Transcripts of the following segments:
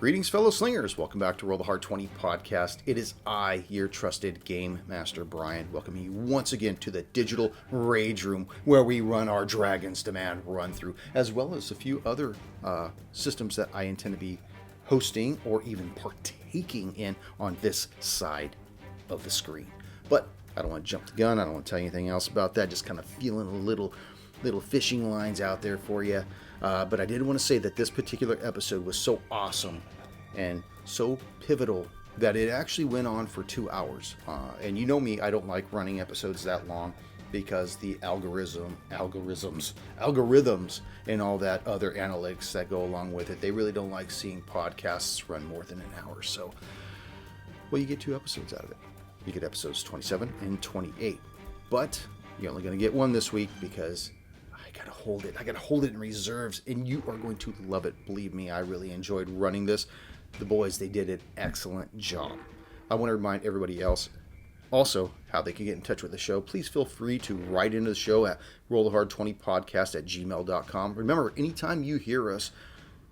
Greetings, fellow slingers. Welcome back to Roll the Hard 20 podcast. It is I, your trusted game master, Brian, welcoming you once again to the digital rage room where we run our Dragon's Demand run through, as well as a few other systems that I intend to be hosting or even partaking in on this side of the screen. But I don't want to jump the gun. I don't want to tell you anything else about that. Just kind of feeling a little fishing lines out there for you. But I did want to say that this particular episode was so awesome and so pivotal that it actually went on for 2 hours. And you know me, I don't like running episodes that long because the algorithms, and all that other analytics that go along with it, they really don't like seeing podcasts run more than an hour. So, well, you get 2 episodes out of it. You get episodes 27 and 28. But you're only going to get one this week because I gotta hold it in reserves, and you are going to love it. Believe me, I really enjoyed running this. The boys, they did an excellent job. I want to remind everybody else also how they can get in touch with the show. Please feel free to write into the show at rollthehard20podcast@gmail.com. Remember, anytime you hear us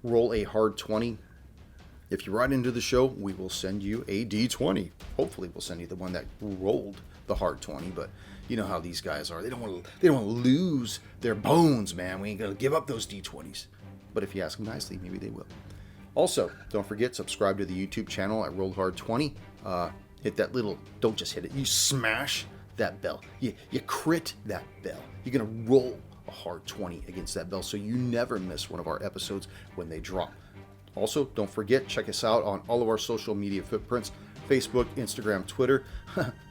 roll a hard 20, if you write into the show, we will send you a D20. Hopefully we'll send you the one that rolled the hard 20, but you know how these guys are. They don't want to lose their bones, man. We ain't gonna give up those D20s. But if you ask them nicely, maybe they will. Also, don't forget, subscribe to the YouTube channel at Roll Hard 20. Hit that little, don't just hit it, you smash that bell. You crit that bell. You're gonna roll a hard 20 against that bell so you never miss one of our episodes when they drop. Also, don't forget, check us out on all of our social media footprints: Facebook, Instagram, Twitter,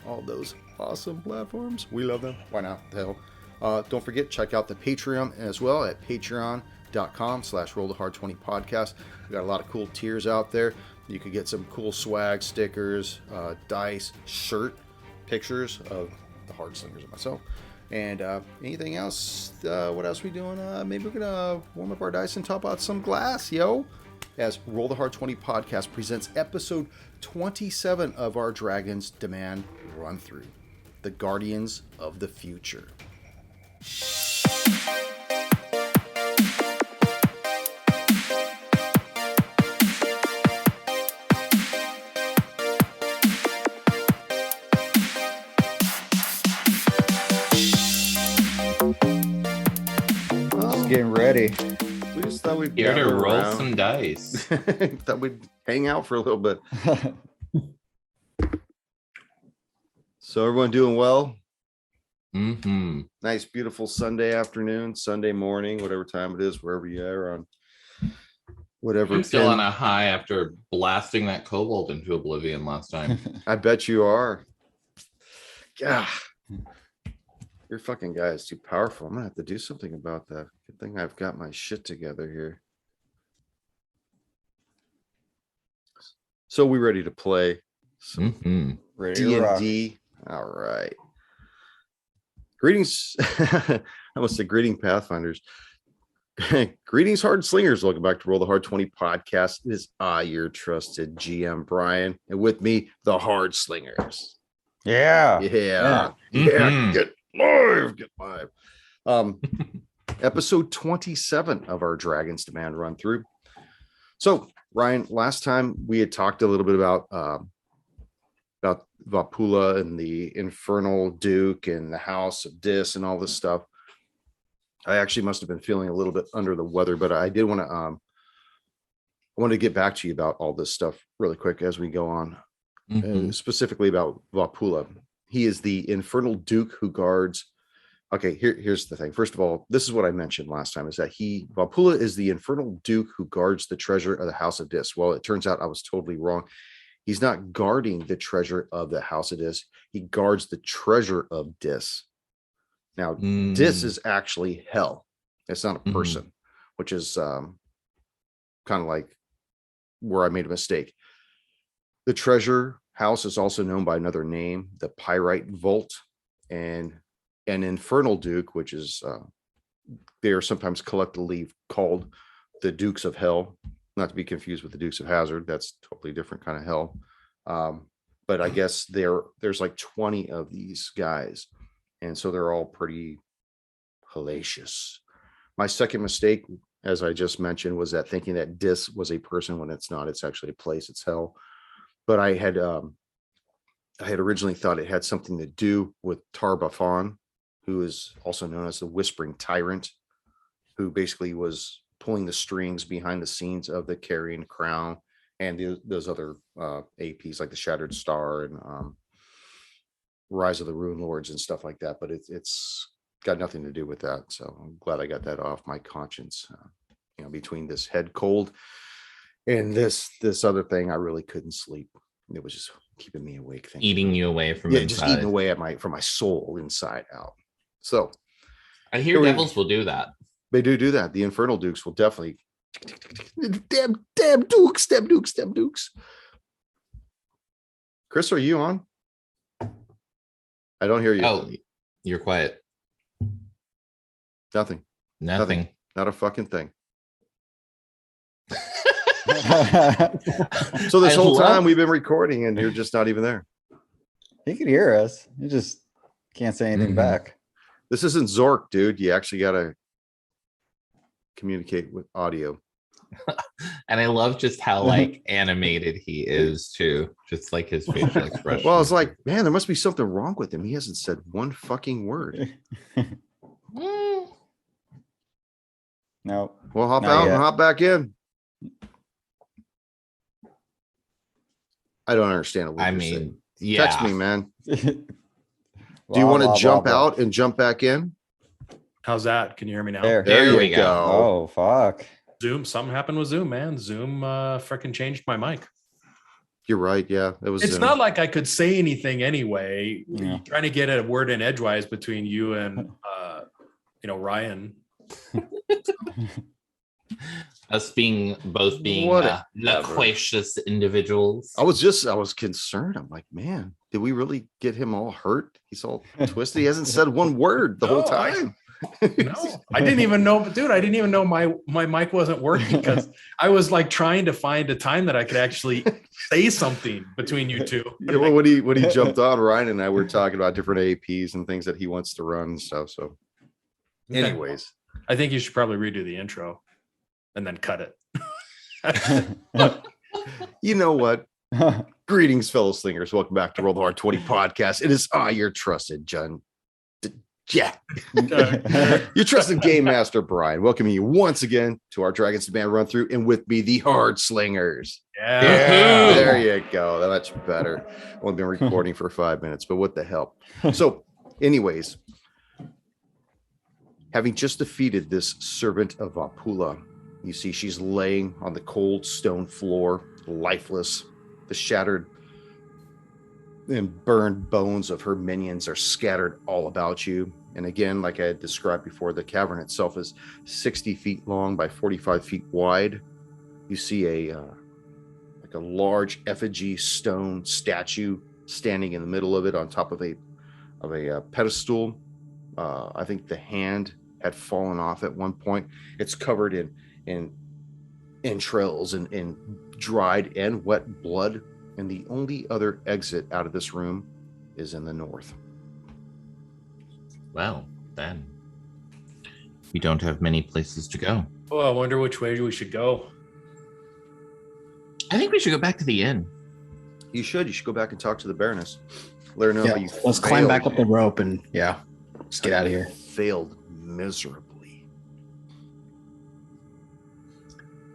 all those awesome platforms. We love them. Why not? The hell. Don't forget, check out the Patreon as well at patreon.com/rollthehard20podcast. We got a lot of cool tiers out there. You could get some cool swag, stickers, dice, shirt, pictures of the hard slingers and myself. And anything else? What else are we doing? Maybe we're gonna warm up our dice and top out some glass, yo. As Roll the Hard 20 podcast presents episode 27 of our Dragon's Demand run through, the Guardians of the Future. Just getting ready. We just thought we'd Here to gather roll around. some dice. Thought we'd hang out for a little bit. So everyone doing well? Mm-hmm. Nice, beautiful Sunday afternoon, Sunday morning, whatever time it is, wherever you are on whatever. I'm still on a high after blasting that kobold into oblivion last time. I bet you are. Yeah. Your fucking guy is too powerful. I'm gonna have to do something about that. Good thing I've got my shit together here. So we ready to play some Mm-hmm. Ready to rock. D&D? All right. Greetings. I must say greeting Pathfinders. Greetings, hard slingers. Welcome back to Roll the Hard 20 podcast. It is I, your trusted GM, Brian, and with me, the hard slingers. Yeah. Yeah. Mhm. Get live. Episode 27 of our Dragon's Demand run through. So, Ryan, last time we had talked a little bit about Vapula and the Infernal Duke and the House of Dis and all this stuff. I actually must have been feeling a little bit under the weather, but I did want to I wanted to get back to you about all this stuff really quick as we go on. Mm-hmm. Specifically about Vapula. He is the Infernal Duke who guards. Okay, here's the thing. First of all, this is what I mentioned last time, is that Vapula is the Infernal Duke who guards the treasure of the House of Dis. Well, it turns out I was totally wrong. He's not guarding the treasure of the House of Dis. He guards the treasure of Dis. Now, Dis is actually hell. It's not a person, which is kind of like where I made a mistake. The treasure house is also known by another name, the Pyrite Vault, and an Infernal Duke, which is they are sometimes collectively called the Dukes of Hell, not to be confused with the Dukes of Hazzard. That's totally different kind of hell. But I guess there's like 20 of these guys, and so they're all pretty hellacious. My second mistake as I just mentioned, was that thinking that Dis was a person when it's not. It's actually a place. It's hell. But I had originally thought it had something to do with Tarbafon, who is also known as the Whispering Tyrant, who basically was pulling the strings behind the scenes of the Carrion Crown and those other APs like the Shattered Star and Rise of the Rune Lords and stuff like that. But it's got nothing to do with that. So I'm glad I got that off my conscience. Between this head cold and this other thing, I really couldn't sleep. It was just keeping me awake. Eating you away from inside. inside. Just eating away from my soul inside out. So I hear devils will do that. They do that. The Infernal Dukes will definitely damn Dukes. Chris, are you on? I don't hear you. Oh, you're quiet. Nothing. Nothing. Not a fucking thing. So this whole time we've been recording and you're just not even there. He could hear us. You just can't say anything back. This isn't Zork, dude. You actually got to communicate with audio. And I love just how like animated he is too. Just like his facial expression. Well, it's like, man, there must be something wrong with him. He hasn't said one fucking word. No. Well, hop out and hop back in. I don't understand what you're saying. Yeah. Text me, man. Do you want to jump out and jump back in? How's that? Can you hear me now? There we go. Oh, fuck. Zoom. Something happened with Zoom, man. Zoom freaking changed my mic. You're right. Yeah, it was. It's not like I could say anything anyway. Yeah. Trying to get a word in edgewise between you and Ryan. Us both being loquacious individuals. I was concerned. I'm like, man, did we really get him all hurt? He's all twisted. He hasn't said one word the whole time. No, I didn't even know, dude. I didn't even know my mic wasn't working because I was like trying to find a time that I could actually say something between you two. Yeah, well, when he jumped on, Ryan and I were talking about different APs and things that he wants to run and stuff. So, anyways, I think you should probably redo the intro and then cut it. You know what? Greetings, fellow slingers. Welcome back to Roll the Hard 20 podcast. It is your trusted John. Yeah. Your trusted game master, Brian. Welcoming you once again to our Dragons Demand run through, and with me, the Hard Slingers. Yeah. There you go. That's better. Only been recording for 5 minutes, but what the hell? So, anyways, having just defeated this servant of Vapula, you see she's laying on the cold stone floor, lifeless. The shattered and burned bones of her minions are scattered all about you. And again, like I had described before, the cavern itself is 60 feet long by 45 feet wide. You see a large effigy stone statue standing in the middle of it on top of a pedestal. I think the hand had fallen off at one point. It's covered in entrails and in dried and wet blood. And the only other exit out of this room is in the north. Well, then we don't have many places to go. Oh, I wonder which way we should go. I think we should go back to the inn. You should go back and talk to the Baroness. Let her know how you let's climb back up the rope and let's get out of here. Failed miserably.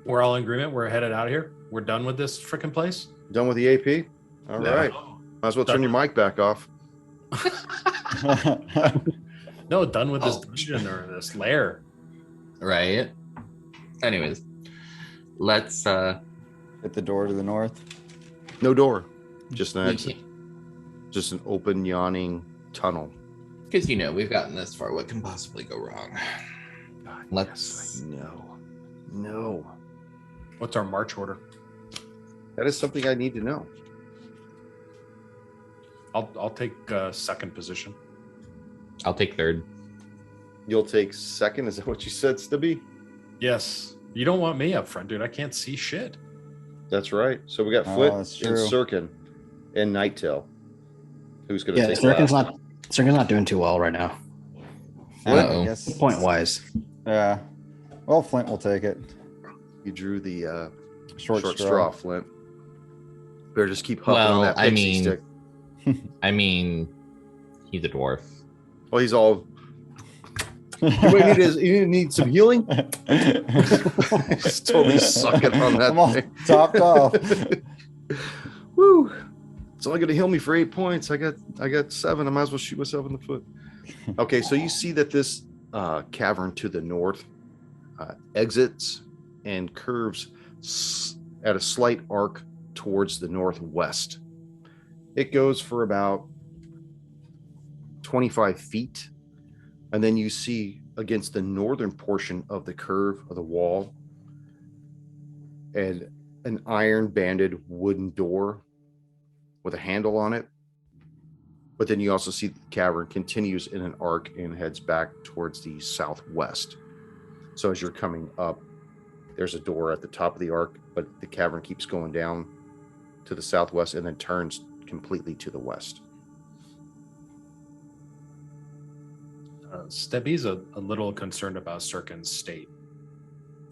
We're all in agreement. We're headed out of here. We're done with this freaking place. Done with the AP? All right. Might as well turn your mic back off. No, done with this dungeon or this lair. Right. Anyways, let's Hit the door to the north. No door. Just an exit. Just an open, yawning tunnel. Because we've gotten this far. What can possibly go wrong? God, Let's. Yes, no. What's our march order? That is something I need to know. I'll take second position. I'll take third. You'll take second. Is that what you said, Stibby? Yes. You don't want me up front, dude. I can't see shit. That's right. So we got Flit and that's true. Sirkin and Nighttail. Who's going to take Sirkin's last? Sirkin's not doing too well right now. Uh-oh. Yes. Point wise. Yeah. Well, Flint will take it. You drew the Short straw, Flint. Better just keep huffing on Well, that I pixie mean, stick. He's a dwarf. Well, he's all. You need some healing? He's totally sucking on that I'm all thing. topped off. Woo! It's only going to heal me for 8 points. I got 7. I might as well shoot myself in the foot. Okay, so you see that this cavern to the north exits and curves at a slight arc towards the northwest. It goes for about 25 feet. And then you see against the northern portion of the curve of the wall and an iron banded wooden door with a handle on it. But then you also see the cavern continues in an arc and heads back towards the southwest. So as you're coming up, there's a door at the top of the arc, but the cavern keeps going down to the southwest and then turns completely to the west. Stebby's a little concerned about Sirkin's state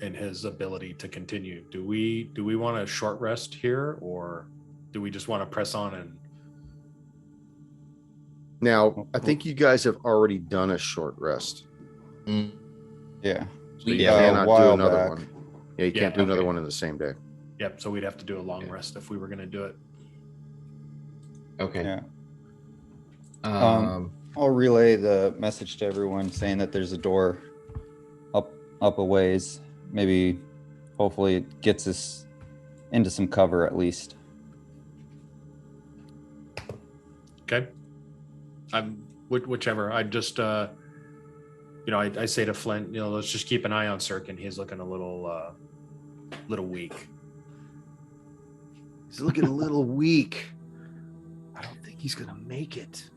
and his ability to continue. Do we want a short rest here, or do we just want to press on? And now, I think you guys have already done a short rest. Yeah. So you Yeah, cannot do while another back. one. Yeah, you can't do another one in the same day. yep, so we'd have to do a long rest if we were going to do it. Okay. Yeah. Um, I'll relay the message to everyone saying that there's a door up a ways. Maybe, hopefully, it gets us into some cover at least. Okay. Whichever. I just, I say to Flint, let's just keep an eye on Sirkin. He's looking a little weak. He's looking a little weak. I don't think he's going to make it.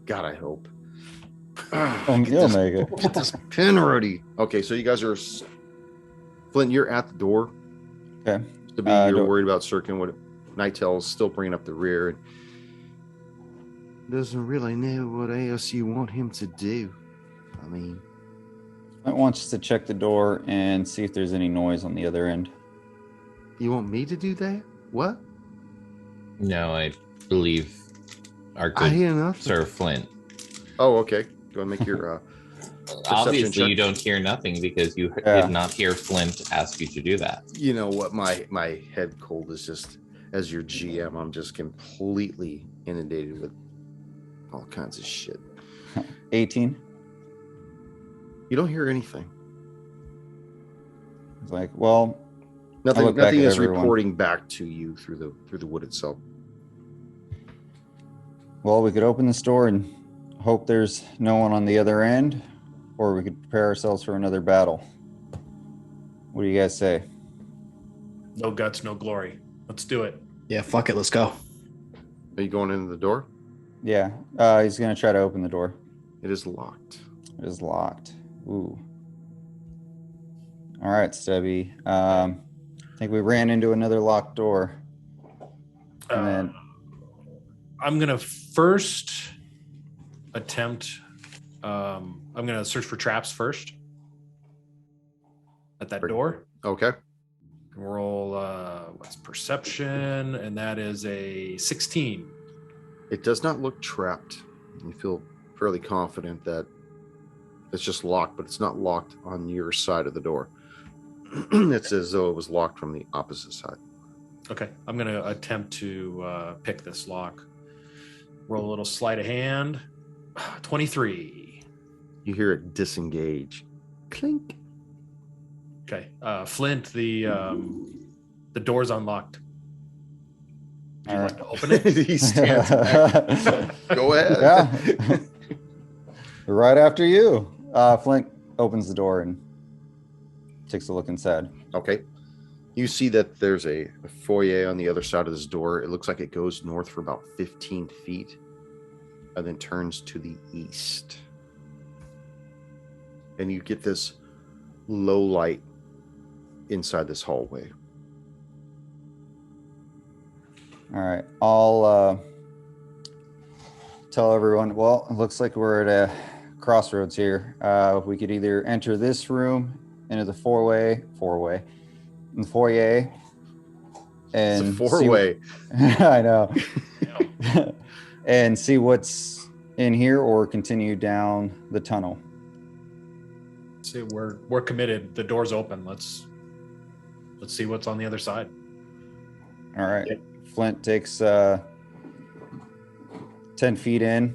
God, I hope. He'll make it. Get this pin ready. Okay, so you guys are... Flint, you're at the door. Okay. You're worried about Sirkin. What Nightail's still bringing up the rear. And doesn't really know what else you want him to do. I mean... Flint wants to check the door and see if there's any noise on the other end. You want me to do that? What? no, I believe our I good hear nothing. Sir Flint. Oh, okay. Go and make your perception Obviously, check. you don't hear nothing because you Yeah. did not hear Flint ask you to do that. You know what? My head cold is just, as your GM, I'm just completely inundated with all kinds of shit. 18. You don't hear anything. It's like, well, Nothing. look back Nothing at is everyone. reporting back to you through the wood itself. we could open this door and hope there's no one on the other end, or we could prepare ourselves for another battle. What do you guys say? No guts, no glory. Let's do it. Yeah, fuck it. Let's go. Are you going into the door? Yeah, he's gonna try to open the door. It is locked. It is locked. Ooh. All right, Stubby. I think we ran into another locked door. And then I'm gonna first attempt. I'm gonna search for traps first at that door. Okay. Roll what's perception, and that is a 16. It does not look trapped. You feel fairly confident that it's just locked, but it's not locked on your side of the door. It's as though it was locked from the opposite side. Okay, I'm gonna attempt to pick this lock. Roll a little sleight of hand. 23. You hear it disengage. Clink. Okay, Flint, the door's unlocked. Would you All like to open it? He stands back. Go ahead. Yeah. Right after you. Flint opens the door and takes a look inside. Okay. You see that there's a foyer on the other side of this door. It looks like it goes north for about 15 feet and then turns to the east. And you get this low light inside this hallway. All right. I'll tell everyone, well, it looks like we're at a crossroads here. We could either enter this room into the foyer, in the foyer, and It's a four-way. I know, and see what's in here, or continue down the tunnel. See, we're committed. The door's open. Let's see what's on the other side. All right. Yep. Flint takes 10 feet in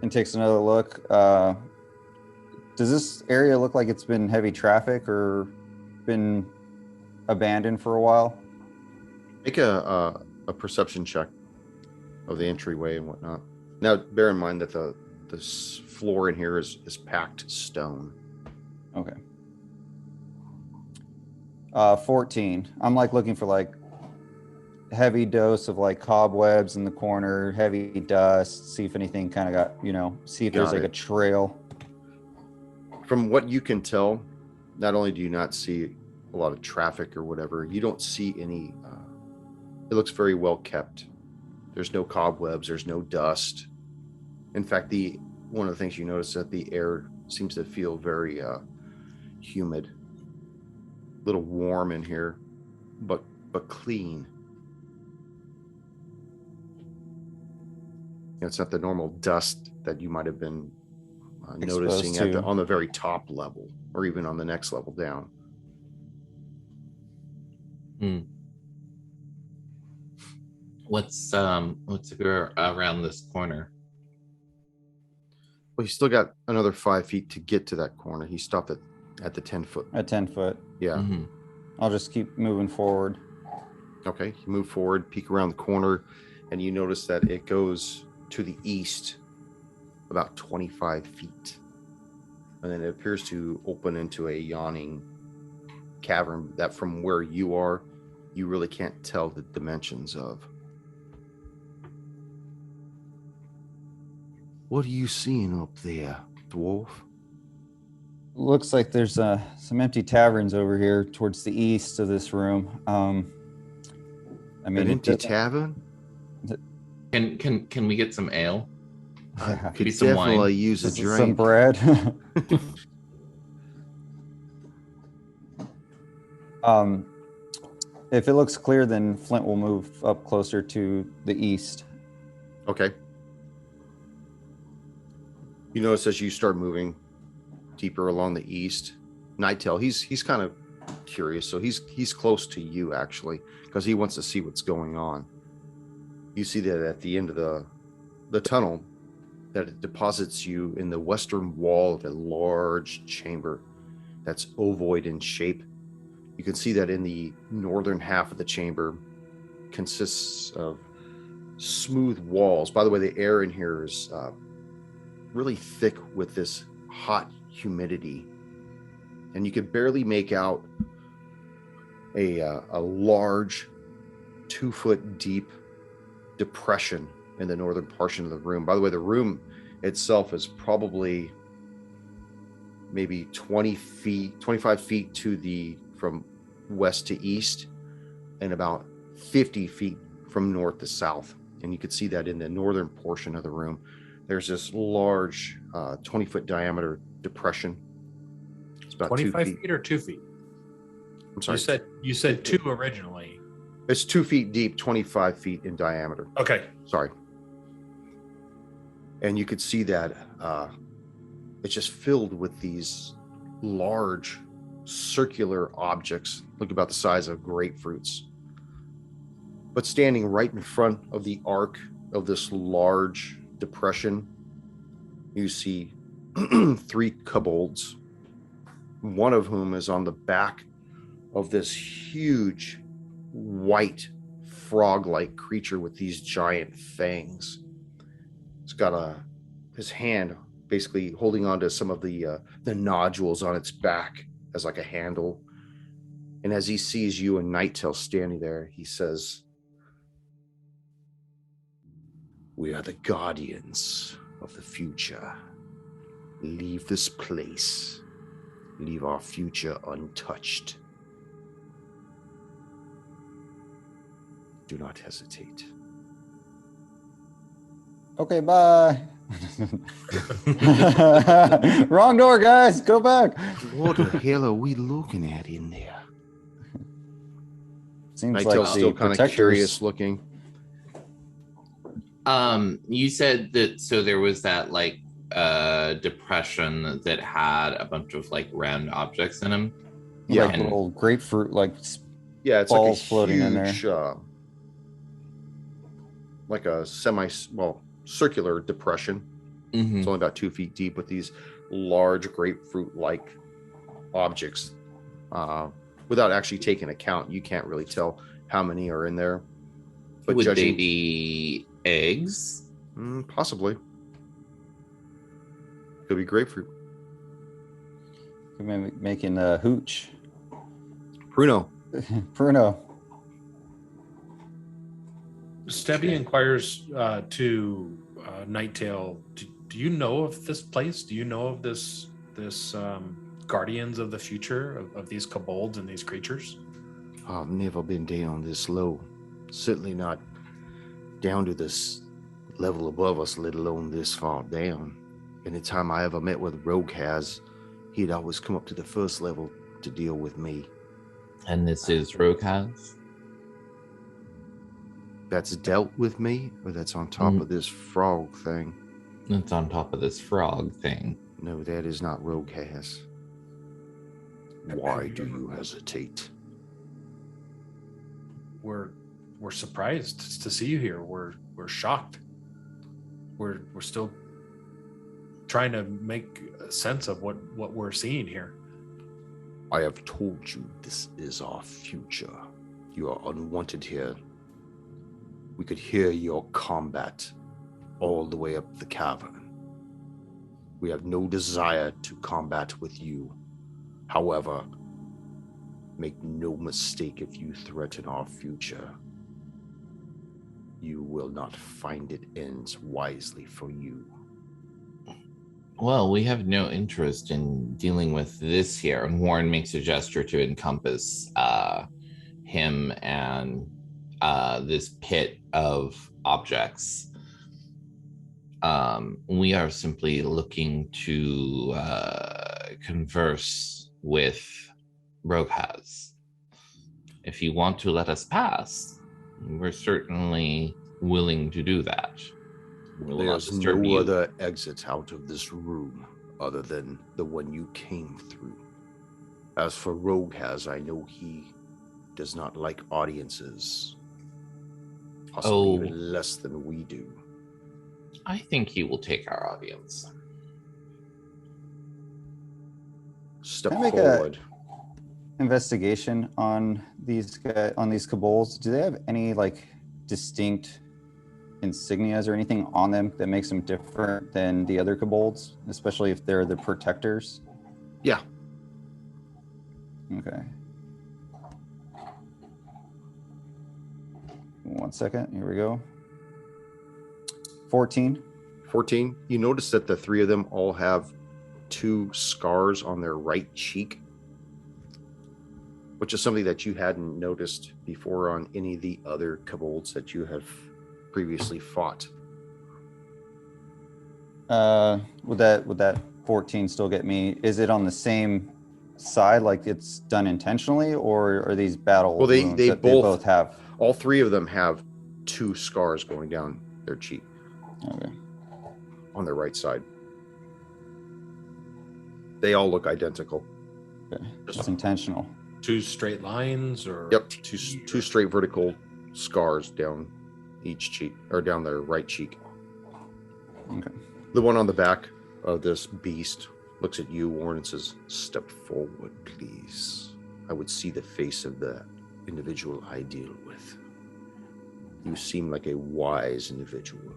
and takes another look. Does this area look like it's been heavy traffic or been abandoned for a while? Make a perception check of the entryway and whatnot. Now, bear in mind that this floor in here is packed stone. Okay. 14. I'm like looking for like heavy dose of like cobwebs in the corner, heavy dust, see if anything kind of got, see if there's like a trail. From what you can tell, not only do you not see a lot of traffic or whatever, you don't see any, it looks very well kept. There's no cobwebs, there's no dust. In fact, one of the things you notice is that the air seems to feel very humid, a little warm in here, but clean. It's not the normal dust that you might have been noticing on the very top level, or even on the next level down. What's around this corner? Well, he's still got another 5 feet to get to that corner. He stopped at the 10 foot. At 10 foot. Yeah. Mm-hmm. I'll just keep moving forward. Okay. You move forward, peek around the corner, and you notice that it goes to the east about 25 feet. And then it appears to open into a yawning cavern that from where you are, you really can't tell the dimensions of. What are you seeing up there, dwarf? Looks like there's some empty taverns over here towards the east of this room. An empty tavern? Can we get some ale? Could some definitely wine. use a drink. Some bread. If it looks clear, then Flint will move up closer to the east. Okay. You notice as you start moving deeper along the east, Nighttail, he's kind of curious, so he's close to you actually, because he wants to see what's going on. You see that at the end of the tunnel, that it deposits you in the western wall of a large chamber that's ovoid in shape. You can see that in the northern half of the chamber consists of smooth walls. By the way, the air in here is really thick with this hot humidity, and you could barely make out a large 2 foot deep depression in the northern portion of the room. By the way, the room itself is probably maybe 25 feet from west to east, and about 50 feet from north to south. And you could see that in the northern portion of the room, there's this large 20 foot diameter depression. It's about 25 2 feet. feet or 2 feet? I'm sorry. You said 2 originally. It's 2 feet deep, 25 feet in diameter. Okay. Sorry. And you could see that it's just filled with these large circular objects, look about the size of grapefruits. But standing right in front of the arc of this large depression, you see 3 kobolds, one of whom is on the back of this huge white frog-like creature with these giant fangs. It's got his hand basically holding onto some of the nodules on its back as like a handle. And as he sees you and Nighttail standing there, he says, "We are the guardians of the future. Leave this place. Leave our future untouched. Do not hesitate." Okay, bye. Wrong door, guys. Go back. What the hell are we looking at in there? Seems Nightell's like still the kind of protectors. curious looking. You said that, so there was that like depression that had a bunch of like round objects in them. Yeah. Like little grapefruit, like Yeah, it's balls like a floating in there. huge, like a circular depression. Mhm. It's only about 2 feet deep with these large grapefruit-like objects. Without actually taking account, you can't really tell how many are in there. But Would they judging, be eggs? possibly, could be grapefruit. Could be making a hooch. Pruno. Bruno. Stevie inquires to Nighttail. Do you know of this place? Do you know of this guardians of the future of these kobolds and these creatures? I've never been down this low. Certainly not down to this level above us, let alone this far down. Anytime I ever met with Rogue he'd always come up to the first level to deal with me. And this is Rokaz? That's dealt with me, or that's on top of this frog thing? It's on top of this frog thing. No, that is not Rogue Why do you hesitate? We're surprised to see you here. We're shocked. We're still trying to make sense of what we're seeing here. I have told you this is our future. You are unwanted here. We could hear your combat all the way up the cavern. We have no desire to combat with you. However, make no mistake, if you threaten our future, you will not find it ends wisely for you. Well, we have no interest in dealing with this here. And Warren makes a gesture to encompass him and this pit of objects. We are simply looking to converse with Rokaz. If you want to let us pass, we're certainly willing to do that. We will not There's disturb no you. other exit out of this room other than the one you came through. As for Rokaz, I know he does not like audiences. Possibly even less than we do. I think he will take our audience. Step Can I make forward. Investigation on these guys, on these kobolds. Do they have any like distinct insignias or anything on them that makes them different than the other kobolds, especially if they're the protectors? Yeah. Okay. 1 second. Here we go. 14. 14. You notice that the three of them all have 2 scars on their right cheek, which is something that you hadn't noticed before on any of the other kobolds that you have previously fought. Would that 14 still get me? Is it on the same side, like it's done intentionally, or are these battle Well, wounds they that they both have? All 3 of them have 2 scars going down their cheek. Okay. On their right side. They all look identical. Okay. It's intentional. 2 straight lines, or Yep, two straight vertical scars down each cheek, or down their right cheek. Okay. The one on the back of this beast looks at you, Warren, and says, "Step forward, please. I would see the face of the individual I deal with. You seem like a wise individual.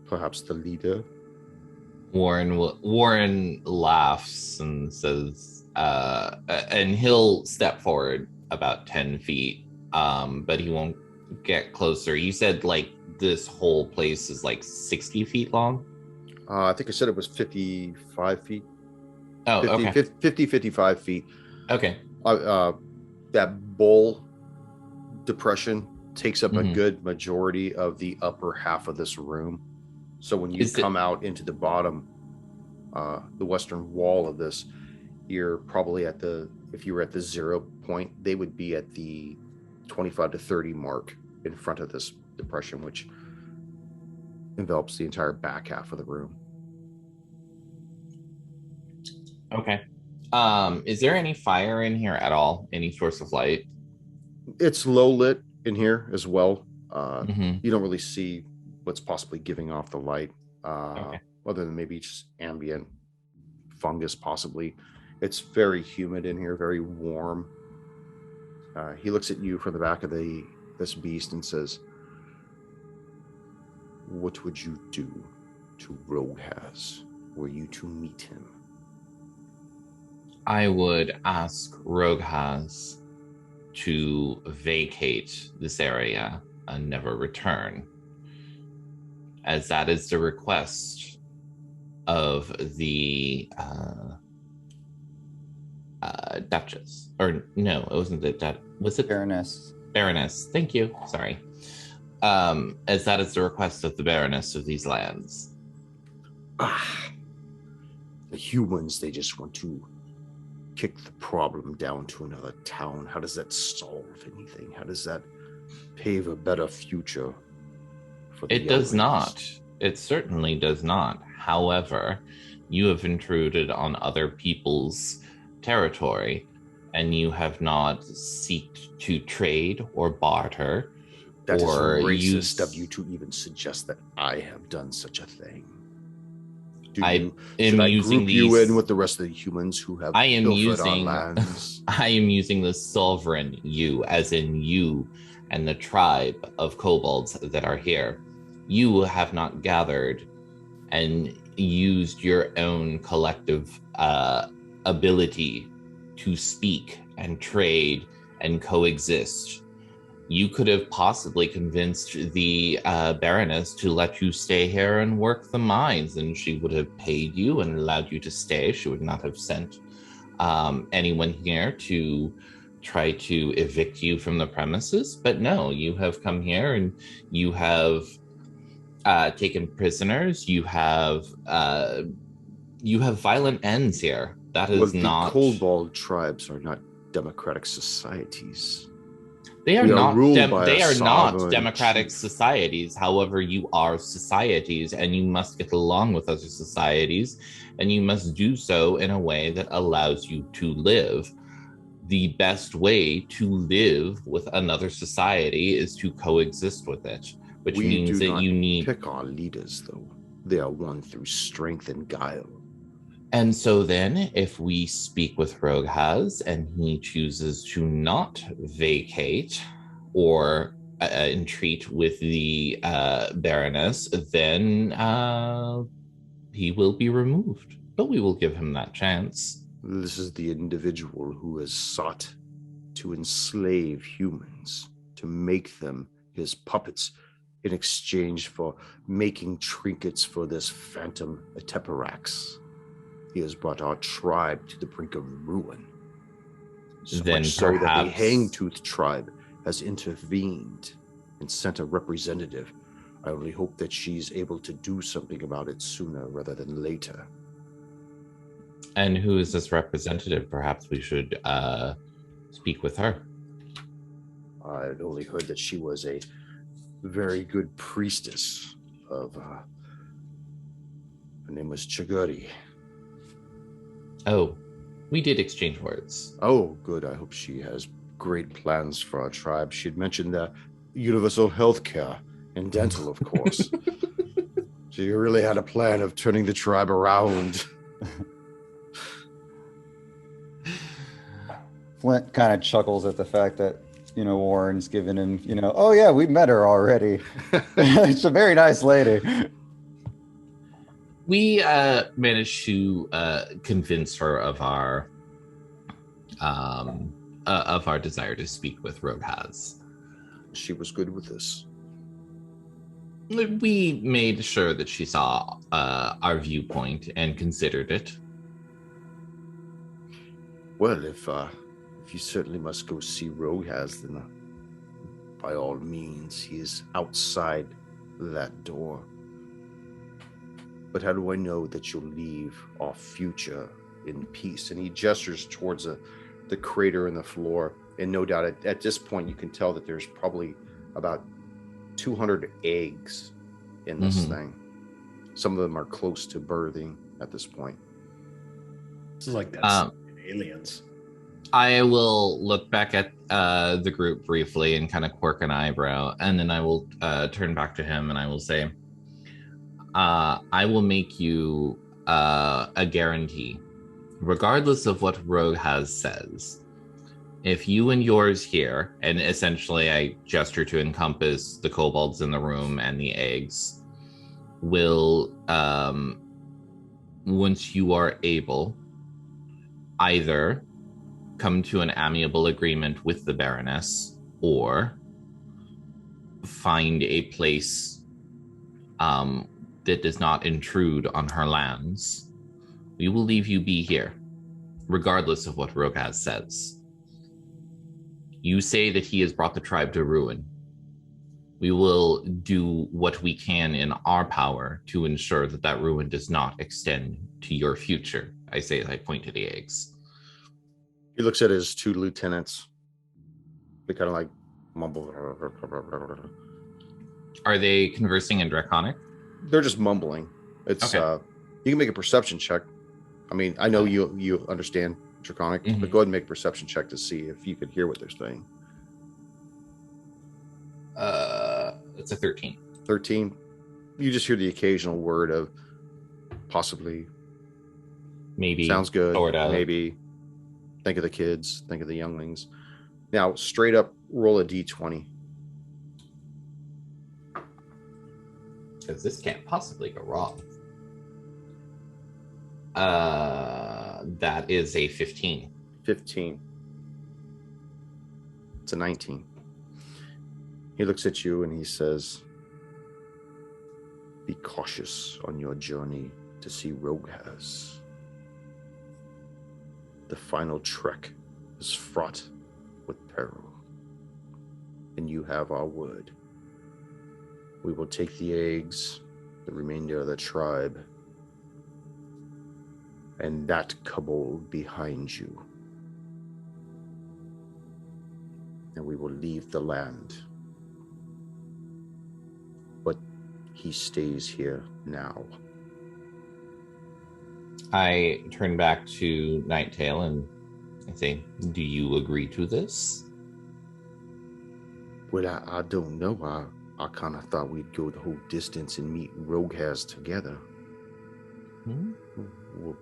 Perhaps the leader?" Warren laughs and says, and he'll step forward about 10 feet, but he won't get closer. You said like this whole place is like 60 feet long? I think I said it was 55 feet. Oh, 50, okay. 55 feet. Okay. That bowl depression takes up a Mhm. good majority of the upper half of this room. So when you come out into the bottom, the western wall of this, you're probably at the, if you were at the 0 point, they would be at the 25 to 30 mark in front of this depression, which envelops the entire back half of the room. Okay. Is there any fire in here at all? Any source of light? It's low lit in here as well. Mm-hmm. You don't really see what's possibly giving off the light, Okay. other than maybe just ambient fungus, possibly. It's very humid in here, very warm. He looks at you from the back of this beast and says, "What would you do to Roghaz were you to meet him?" I would ask Roghaz to vacate this area and never return, as that is the request of the Duchess. Or no, it wasn't the was it Baroness. Baroness? Thank you. Sorry. As that is the request of the Baroness of these lands. The humans, they just want to kick the problem down to another town. How does that solve anything? How does that pave a better future for the It does younglings? not. It certainly does not. However, you have intruded on other people's territory, and you have not sought to trade or barter. That or is racist use... of you to even suggest that I have done such a thing. Should I group you in with the rest of the humans who have pilfered our lands? I am using the sovereign you, as in you and the tribe of kobolds that are here. You have not gathered and used your own collective ability to speak and trade and coexist. You could have possibly convinced the Baroness to let you stay here and work the mines, and she would have paid you and allowed you to stay. She would not have sent anyone here to try to evict you from the premises. But no, you have come here and you have taken prisoners. You have violent ends here. That is not. The kobold tribes are not democratic societies. They are not. They are not democratic chief. Societies. However, you are societies, and you must get along with other societies, and you must do so in a way that allows you to live. The best way to live with another society is to coexist with it, which means that you need. Pick our leaders, though. They are won through strength and guile. And so then, if we speak with Roghaz and he chooses to not vacate or entreat with the Baroness, then he will be removed. But we will give him that chance. This is the individual who has sought to enslave humans, to make them his puppets in exchange for making trinkets for this phantom Ateparax. He has brought our tribe to the brink of ruin. So then much so that the Hangtooth tribe has intervened and sent a representative. I only hope that she's able to do something about it sooner rather than later. And who is this representative? Perhaps we should speak with her. I'd only heard that she was a very good priestess of... her name was Chaguri. Oh, we did exchange words. Oh, good. I hope she has great plans for our tribe. She'd mentioned the universal health care and dental, of course. So you really had a plan of turning the tribe around. Flint kind of chuckles at the fact that, Warren's given him, oh yeah, we met her already. It's a very nice lady. We managed to convince her of our desire to speak with Roghaz. She was good with this. We made sure that she saw our viewpoint and considered it. Well, if you certainly must go see Roghaz, then by all means, he is outside that door. But how do I know that you'll leave our future in peace? And he gestures towards the crater in the floor. And no doubt at this point, you can tell that there's probably about 200 eggs in this thing. Some of them are close to birthing at this point. This is like that aliens. I will look back at the group briefly and kind of quirk an eyebrow, and then I will turn back to him and I will say, I will make you a guarantee, regardless of what Rogue says. If you and yours here, and essentially I gesture to encompass the kobolds in the room and the eggs, will, once you are able, either come to an amiable agreement with the Baroness or find a place that does not intrude on her lands, we will leave you be here, regardless of what Rogaz says. You say that he has brought the tribe to ruin. We will do what we can in our power to ensure that that ruin does not extend to your future. I say as I point to the eggs. He looks at his two lieutenants. They kind of like mumble. Are they conversing in Draconic? They're just mumbling. It's okay. You can make a perception check. I mean, I know you understand Draconic, but go ahead and make a perception check to see if you can hear what they're saying. It's a 13. 13. You just hear the occasional word of possibly, maybe, sounds good, sorta. maybe, think of the kids, think of the younglings. Now, straight up, roll a d20. Because this can't possibly go wrong. That is a 15. 15. It's a 19. He looks at you and he says, be cautious on your journey to see Rogaz. The final trek is fraught with peril, and you have our word. We will take the eggs, the remainder of the tribe, and that kobold behind you, and we will leave the land. But he stays here now. I turn back to Nighttail and I say, do you agree to this? Well, I don't know. I kind of thought we'd go the whole distance and meet Rogaz together. Well,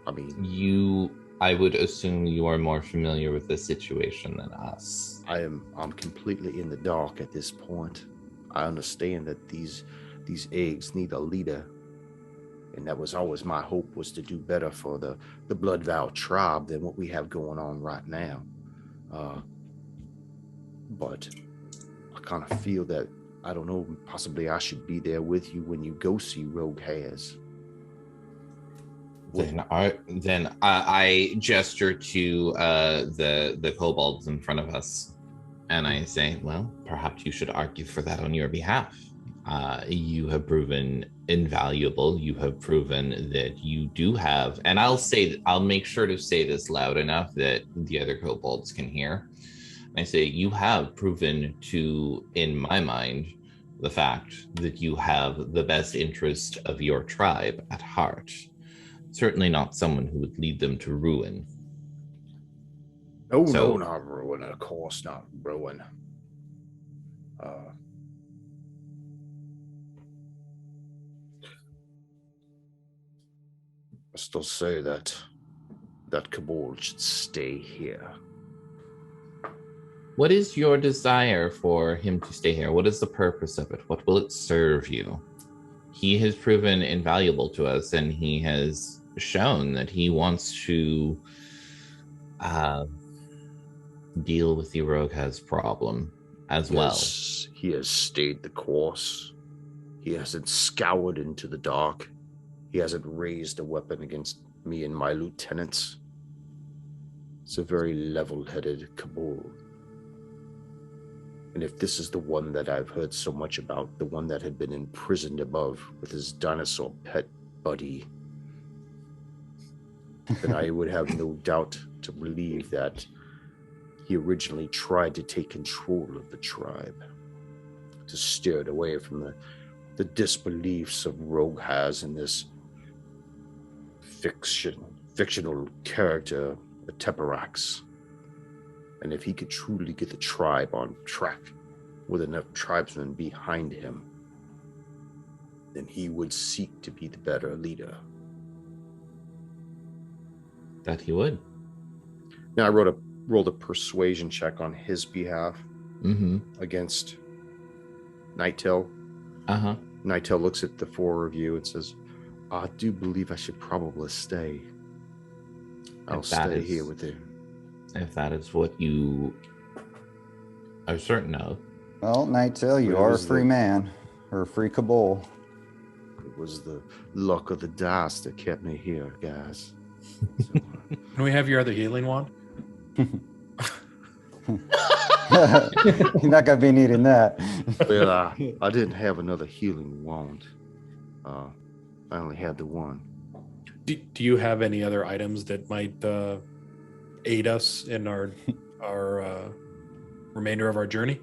I mean, I would assume you are more familiar with the situation than us. I'm completely in the dark at this point. I understand that these eggs need a leader, and that was always my hope, was to do better for the Blood Vow tribe than what we have going on right now. But I kind of feel that, I don't know, possibly I should be there with you when you go see Rogaz. Then I gesture to the kobolds in front of us, and I say, well, perhaps you should argue for that on your behalf. You have proven invaluable. You have proven that you do have, and I'll make sure to say this loud enough that the other kobolds can hear. I say, you have proven to, in my mind, the fact that you have the best interest of your tribe at heart. Certainly not someone who would lead them to ruin. Oh, no, not ruin. Of course not ruin. I still say that kobold should stay here. What is your desire for him to stay here? What is the purpose of it? What will it serve you? He has proven invaluable to us, and he has shown that he wants to deal with the Rogaz problem as well. He has stayed the course. He hasn't scoured into the dark. He hasn't raised a weapon against me and my lieutenants. It's a very level-headed kobold. And if this is the one that I've heard so much about, the one that had been imprisoned above with his dinosaur pet buddy. And I would have no doubt to believe that he originally tried to take control of the tribe, to steer it away from the disbeliefs of Rogue has in this fictional character, the Teparax. And if he could truly get the tribe on track with enough tribesmen behind him, then he would seek to be the better leader. That he would. Now I rolled a persuasion check on his behalf against Nighttail. Nighttail looks at the four of you and says, I do believe I should probably stay. I'll stay here with you. If that is what you are certain of. Well, Nighttail, you are a free man, or a free cabal. It was the luck of the dice that kept me here, guys. So, Can we have your other healing wand? You're not gonna be needing that. well, I didn't have another healing wand. I only had the one. Do you have any other items that might aid us in our remainder of our journey?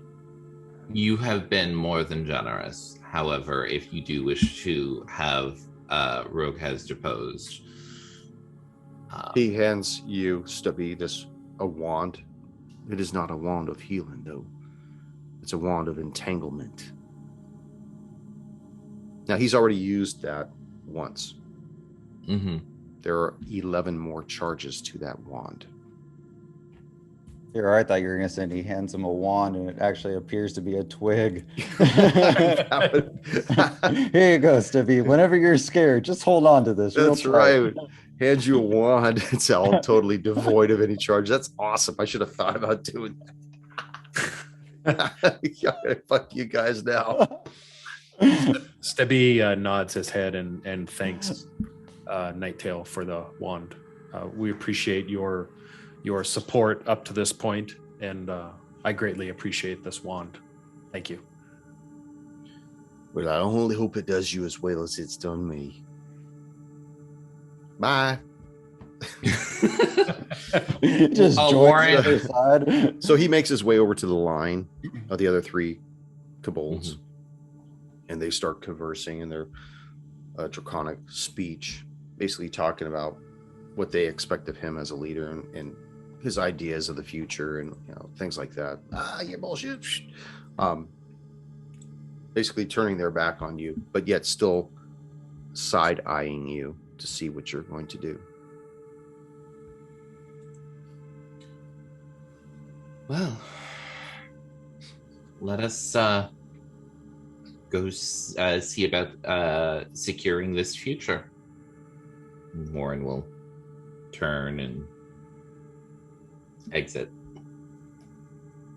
You have been more than generous. However, if you do wish to have Rogue has deposed, He hands you, Stubby, a wand. It is not a wand of healing, though. It's a wand of entanglement. Now, he's already used that once. There are 11 more charges to that wand. Here, I thought you were gonna say he hands him a wand, and it actually appears to be a twig. Here you go, Stubby. Whenever you're scared, just hold on to this. That's right. Hands you a wand. It's all totally devoid of any charge. That's awesome. I should have thought about doing that. Fuck you guys now. Stubby nods his head and thanks Nighttail for the wand. We appreciate your support up to this point, and I greatly appreciate this wand. Thank you. Well, I only hope it does you as well as it's done me. Bye. Just Warren. the other side. So he makes his way over to the line of the other three kobolds, and they start conversing in their draconic speech, basically talking about what they expect of him as a leader and his ideas of the future and things like that. You're bullshit. Basically turning their back on you, but yet still side-eyeing you to see what you're going to do. well, let us go see about securing this future. Warren will turn and exit.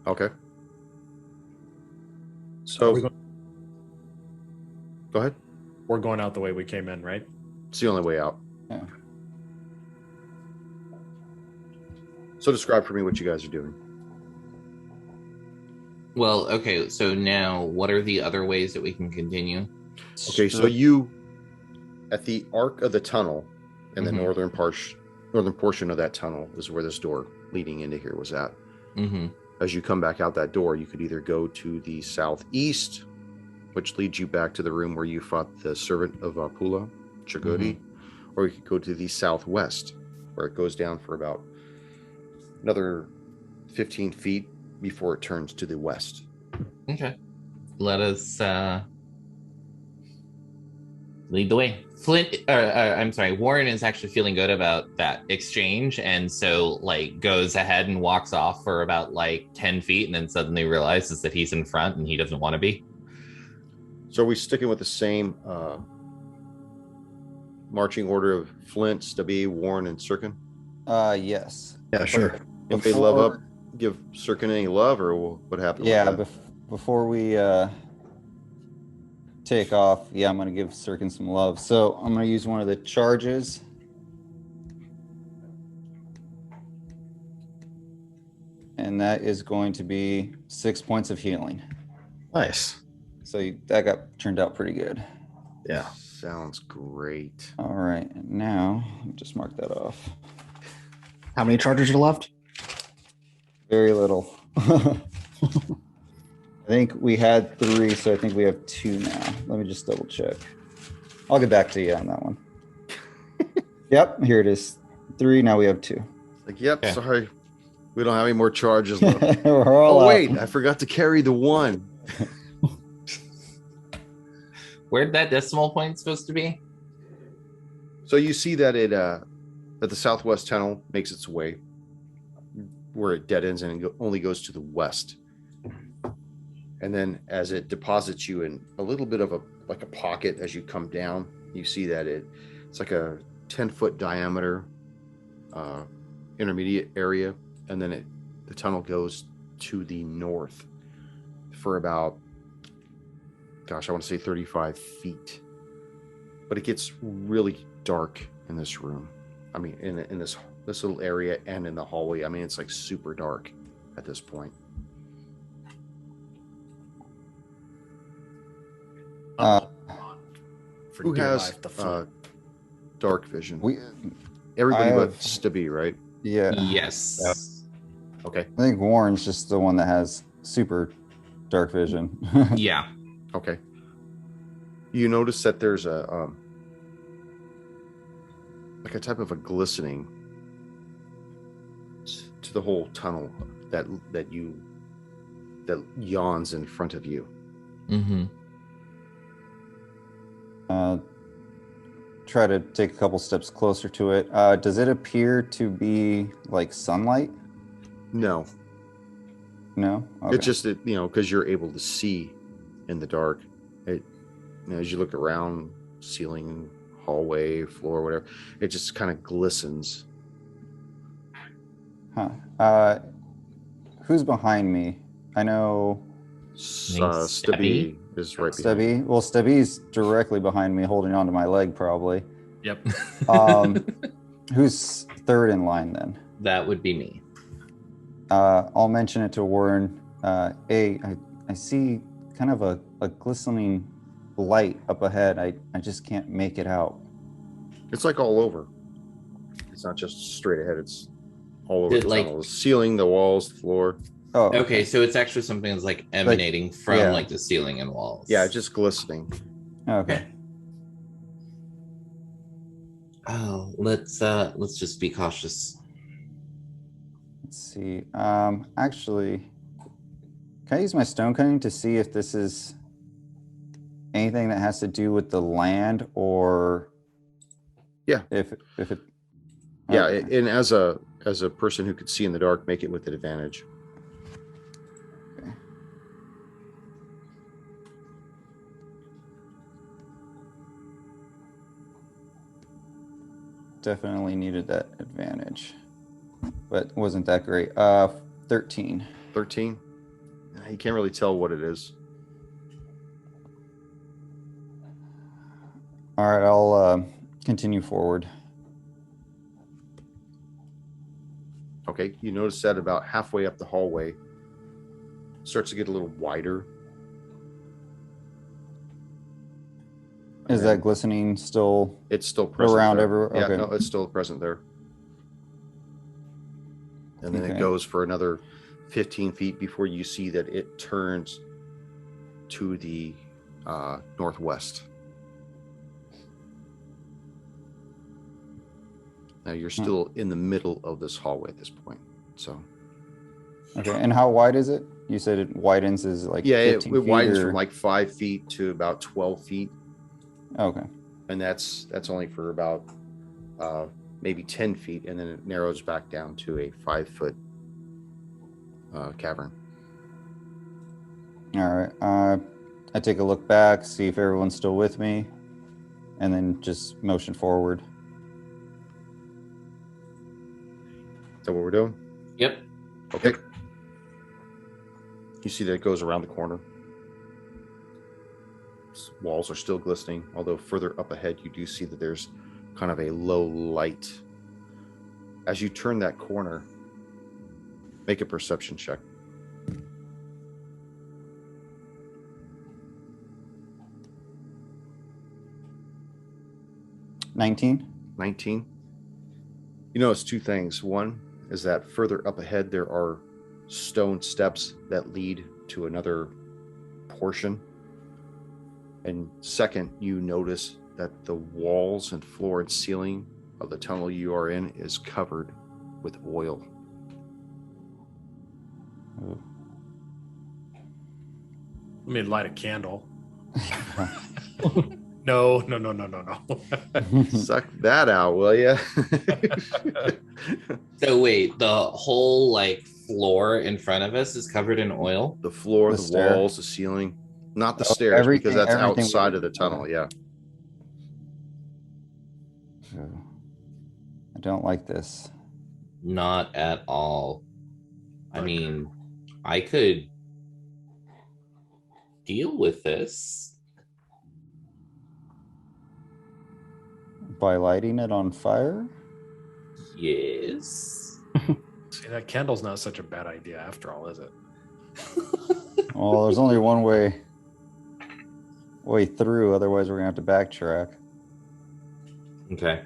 Okay. So go ahead. We're going out the way we came in, right? It's the only way out. Yeah. So describe for me what you guys are doing. Well, okay, so now what are the other ways that we can continue? Okay, so you, at the arc of the tunnel, in the northern portion of that tunnel is where this door leading into here was at. As you come back out that door, you could either go to the southeast, which leads you back to the room where you fought the servant of Pula, Chagodi, or you could go to the southwest, where it goes down for about another 15 feet before it turns to the west. Okay. Let us lead the way. Warren is actually feeling good about that exchange, and so goes ahead and walks off for about 10 feet, and then suddenly realizes that he's in front and he doesn't want to be. So are we sticking with the same marching order of Flint, Stubby, Warren, and Sirkin? Yes. Yeah, sure. If they love up, give Sirkin any love, or what happened? Yeah, before we take off, I'm going to give Sirkin some love. So I'm going to use one of the charges. And that is going to be 6 points of healing. Nice. So that turned out pretty good. Yeah. Sounds great. All right, now let me just mark that off. How many charges are left? Very little. I think we had 3, so I think we have 2 now. Let me just double check. I'll get back to you on that one. Yep, here it is. 3, now we have 2. Like, yep, Yeah. sorry. We don't have any more charges left. We're all Oh, out. wait, I forgot to carry the 1. Where'd that decimal point supposed to be? So you see that that the southwest tunnel makes its way where it dead ends and only goes to the west. And then as it deposits you in a little bit of a pocket as you come down, you see that it's like a 10-foot diameter intermediate area, and then the tunnel goes to the north for about, gosh, I want to say 35 feet. But it gets really dark in this room. I mean, in this little area and in the hallway. I mean, it's like super dark at this point. For Who dear has life, the floor. dark vision? I Everybody but have- Stubby, right? Yeah. Yes. Okay. I think Warren's just the one that has super dark vision. Yeah. Okay. You notice that there's a like a type of a glistening to the whole tunnel that yawns in front of you. Mm-hmm. Try to take a couple steps closer to it. Does it appear to be like sunlight? No, No? Okay. it's just that, because you're able to see in the dark. It, as you look around, ceiling, hallway, floor, whatever, it just kind of glistens. Huh. Who's behind me? I know Stubby Stubby is right behind. Stubby. Well, Stubby's directly behind me, holding onto my leg, probably. Yep. Who's third in line then? That would be me. I'll mention it to Warren. I see kind of a glistening light up ahead. I just can't make it out. It's like all over. It's not just straight ahead. It's all over It, the like- tunnel. The ceiling, the walls, the floor. Oh, Okay, so it's actually something that's like emanating from yeah. like the ceiling and walls. Yeah, just glistening. Okay. Oh, let's just be cautious. Let's see. Actually, can I use my stone cutting to see if this is anything that has to do with the land, or Yeah. if it. Yeah, Okay. and as a person who could see in the dark, make it with an advantage. Okay. Definitely needed that advantage, but wasn't that great. 13. 13. You can't really tell what it is. All right, I'll continue forward. Okay, you notice that about halfway up the hallway, it starts to get a little wider. Is And that glistening still? it's still present around there. everywhere? Yeah, Okay. no, it's still present there. And then it Okay. goes for another 15 feet before you see that it turns to the northwest. Now you're still in the middle of this hallway at this point. So Okay, and how wide is it? You said it widens is like yeah, it 15 feet widens or- from like 5 feet to about 12 feet. Okay. And that's only for about maybe 10 feet, and then it narrows back down to a 5-foot cavern. All right. I take a look back, see if everyone's still with me, and then just motion forward. Is that what we're doing? Yep. Okay. You see that it goes around the corner. Walls are still glistening, although further up ahead you do see that there's kind of a low light. As you turn that corner, make a perception check. 19. 19. You notice two things. One is that further up ahead there are stone steps that lead to another portion. And second, you notice that the walls and floor and ceiling of the tunnel you are in is covered with oil. Ooh. Let me light a candle. No. Suck that out, will you? So wait, the whole like floor in front of us is covered in oil? The floor, The the stair. walls, the ceiling. Not the Oh, stairs, because that's everything outside of the tunnel, yeah. Ooh. I don't like this. Not at all. I mean, I could deal with this. By lighting it on fire? Yes. See, that candle's not such a bad idea after all, is it? Well, there's only one way through, otherwise we're gonna have to backtrack. Okay.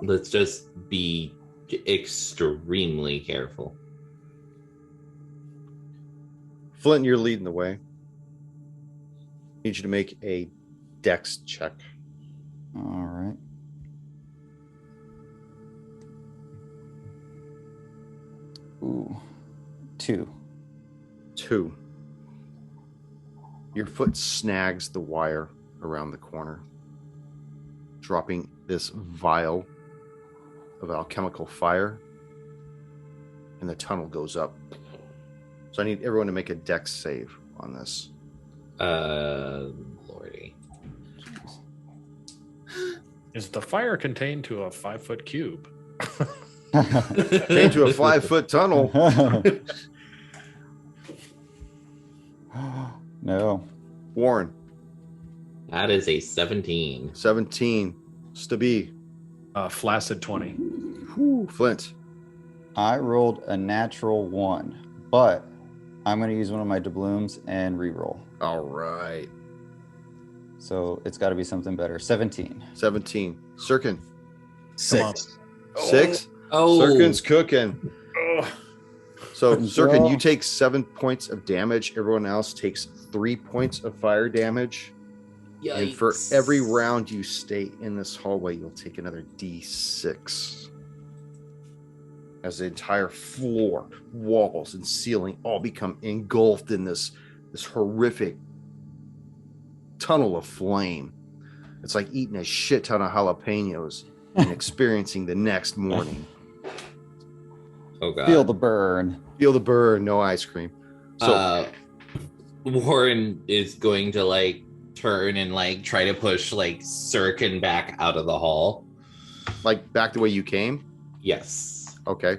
Let's just be extremely careful. Flint, you're leading the way. Need you to make a dex check. All right. Ooh, 2. 2. Your foot snags the wire around the corner, dropping this vial of alchemical fire, and the tunnel goes up. So I need everyone to make a dex save on this. Lordy. Is the fire contained to a 5-foot cube? Came to a 5-foot tunnel. No. Warren, That is a 17. 17. Stabi. Flaccid 20. Flint. I rolled a natural 1, but I'm going to use one of my doubloons and reroll. All right. So it's got to be something better. 17. 17. Sirkin. 6. 6. Oh, Sirkin's cooking. So, Sirkin, Girl. you take 7 points of damage. Everyone else takes 3 points of fire damage. And for yikes. every round you stay in this hallway, you'll take another D6. As the entire floor, walls, and ceiling all become engulfed in this horrific tunnel of flame. It's like eating a shit ton of jalapenos and experiencing the next morning. Oh god. Feel the burn. Feel the burn, no ice cream. So Warren is going to like turn and like try to push like Sirkin back out of the hall. like back the way you came? Yes. Okay.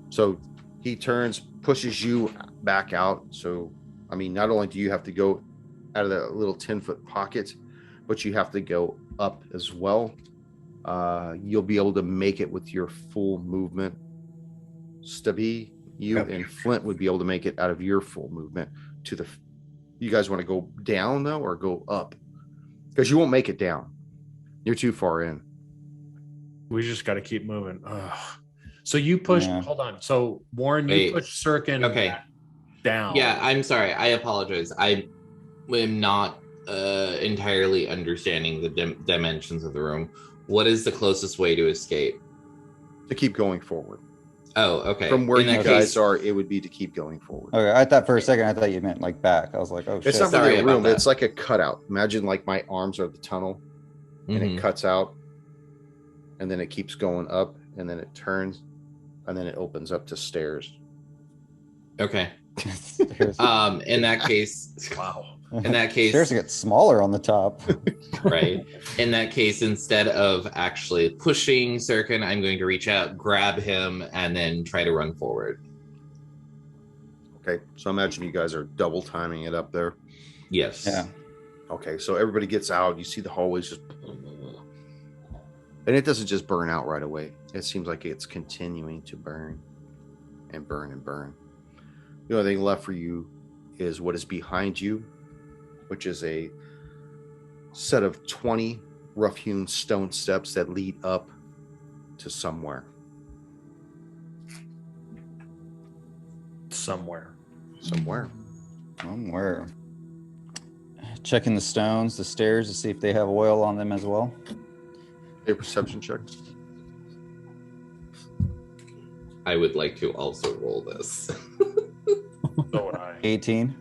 So he turns, pushes you back out. So, I mean, not only do you have to go out of that little 10-foot pocket, but you have to go up as well. You'll be able to make it with your full movement. Stubby, you and Flint would be able to make it out of your full movement to the... You guys want to go down, though, or go up? Because you won't make it down. You're too far in. We just got to keep moving. Ugh. So you push. Yeah. Hold on. So Warren, Wait. you push Sirkin Okay. down. Yeah, I'm sorry. I apologize. I am not entirely understanding the dimensions of the room. What is the closest way to escape? To keep going forward. Oh, okay. From where In you that guys case- are, it would be to keep going forward. Okay, I thought for a second I thought you meant like back. I was like, oh shit. It's not Sorry really a about room. that. It's like a cutout. Imagine like my arms are the tunnel, and Mhm. it cuts out, and then it keeps going up, and then it turns, and then it opens up to stairs. Okay. Stairs. In that case, Wow. in that case, Stairs get smaller on the top. right. In that case, instead of actually pushing Sirkin, I'm going to reach out, grab him, and then try to run forward. Okay, so imagine you guys are double timing it up there. Yes. Yeah. Okay, so everybody gets out. You see the hallways just, and it doesn't just burn out right away. It seems like it's continuing to burn and burn and burn. The only thing left for you is what is behind you, which is a set of 20 rough-hewn stone steps that lead up to somewhere. Somewhere. Somewhere. Somewhere. Checking the stones, the stairs to see if they have oil on them as well. A perception check. I would like to also roll this. So would I. 18.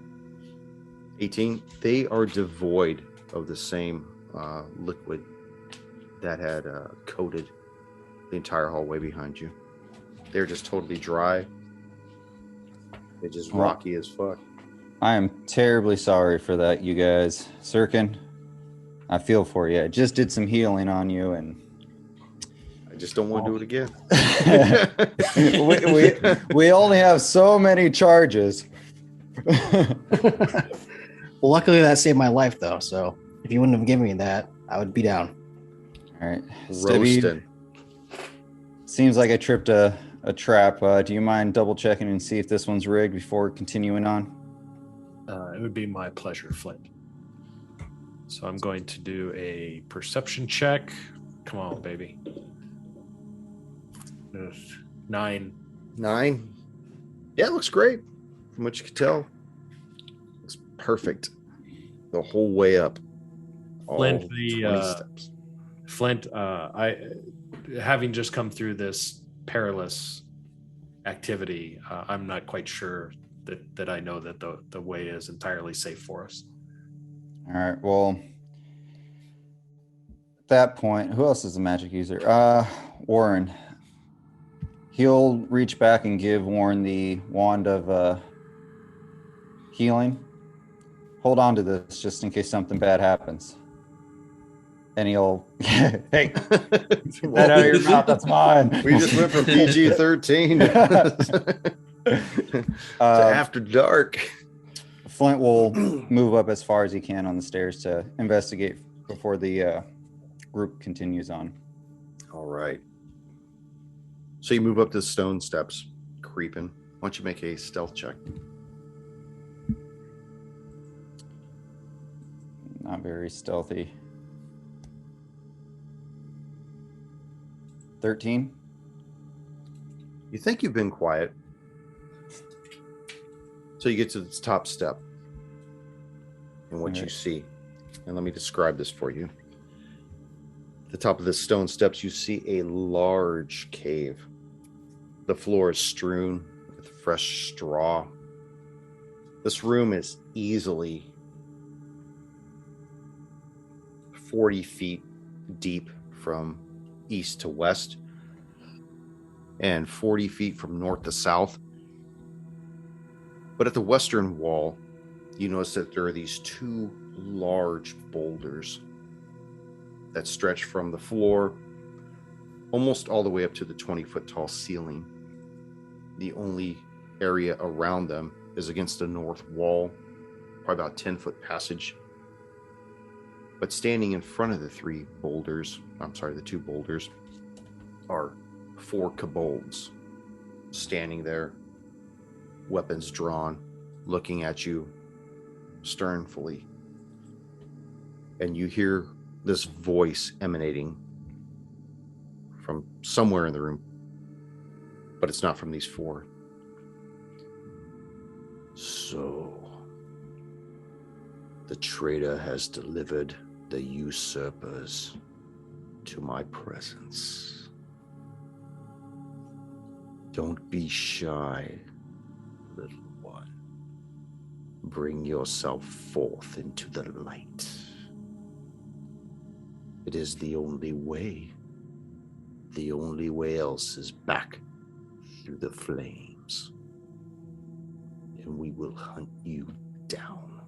18. They are devoid of the same liquid that had coated the entire hallway behind you. They're just totally dry. They're just rocky as fuck. I am terribly sorry for that, you guys. Sirkin, I feel for you. I just did some healing on you, and I just don't want to do it again. we only have so many charges. Well, luckily that saved my life, though. So if you wouldn't have given me that, I would be down. All right. Roasted. Seems like I tripped a trap. Do you mind double checking and see if this one's rigged before continuing on? It would be my pleasure, Flint. So I'm going to do a perception check. Come on, baby. 9. 9. Yeah, it looks great. From what you can tell. Looks perfect. The whole way up. Flint, All the 20 steps. Flint, having just come through this perilous activity, I'm not quite sure that I know that the way is entirely safe for us. All right. Well, at that point, who else is a magic user? Warren. He'll reach back and give Warren the wand of healing. Hold on to this just in case something bad happens. And he'll, hey, get that out of your mouth. That's mine. We just went from PG-13 to After Dark. Flint will move up as far as he can on the stairs to investigate before the group continues on. All right. So you move up the stone steps, creeping. Why don't you make a stealth check? Not very stealthy. 13. You think you've been quiet. So you get to the top step. And what you see, and let me describe this for you. At the top of the stone steps, you see a large cave. The floor is strewn with fresh straw. This room is easily 40 feet deep from east to west and 40 feet from north to south. But at the western wall, you notice that there are these two large boulders that stretch from the floor almost all the way up to the 20-foot tall ceiling. The only area around them is against the north wall, probably about 10-foot passage. But standing in front of the two boulders, are 4 kobolds standing there, weapons drawn, looking at you sternfully. And you hear this voice emanating from somewhere in the room, but it's not from these 4. So, the traitor has delivered the usurpers to my presence. Don't be shy, little one. Bring yourself forth into the light. It is the only way. The only way else is back through the flames. And we will hunt you down.